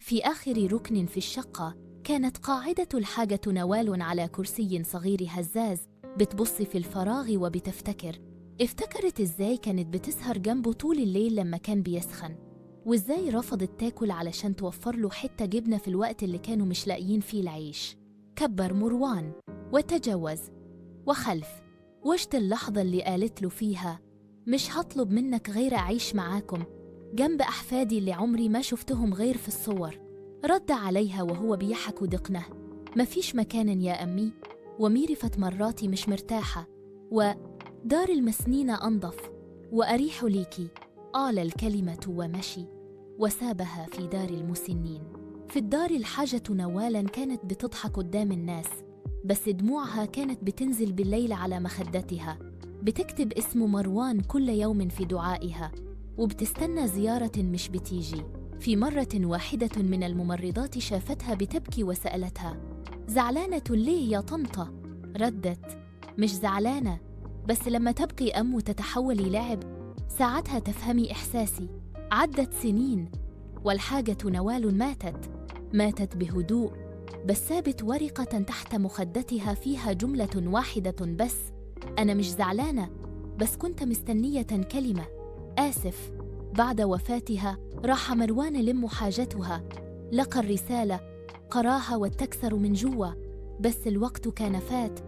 في آخر ركن في الشقة كانت قاعدة الحاجة نوال على كرسي صغير هزاز، بتبص في الفراغ وبتفتكر. افتكرت إزاي كانت بتسهر جنبه طول الليل لما كان بيسخن، وإزاي رفضت تاكل علشان توفر له حتة جبنة في الوقت اللي كانوا مش لاقيين فيه العيش. كبر مروان وتجوز وخلف، وشت اللحظة اللي قالت له فيها مش هطلب منك غير أعيش معاكم جنب أحفادي اللي عمري ما شفتهم غير في الصور. رد عليها وهو بيحك دقنه، مفيش مكان يا أمي، وميرفت مراتي مش مرتاحة، ودار المسنين أنظف وأريح ليكي. قال الكلمة ومشي وسابها في دار المسنين. في الدار الحاجة نوالا كانت بتضحك قدام الناس، بس دموعها كانت بتنزل بالليل على مخدتها. بتكتب اسم مروان كل يوم في دعائها، وبتستنى زيارة مش بتيجي. في مرة واحدة من الممرضات شافتها بتبكي وسألتها زعلانة ليه يا طنطة؟ ردت مش زعلانة، بس لما تبقي أم وتتحولي لعب ساعتها تفهمي إحساسي. عدت سنين والحاجة نوال ماتت بهدوء، بس سابت ورقة تحت مخدتها فيها جملة واحدة بس: أنا مش زعلانة، بس كنت مستنية كلمة آسف. بعد وفاتها راح مروان لم حاجتها، لقى الرسالة، قراها واتكسر من جوا، بس الوقت كان فات.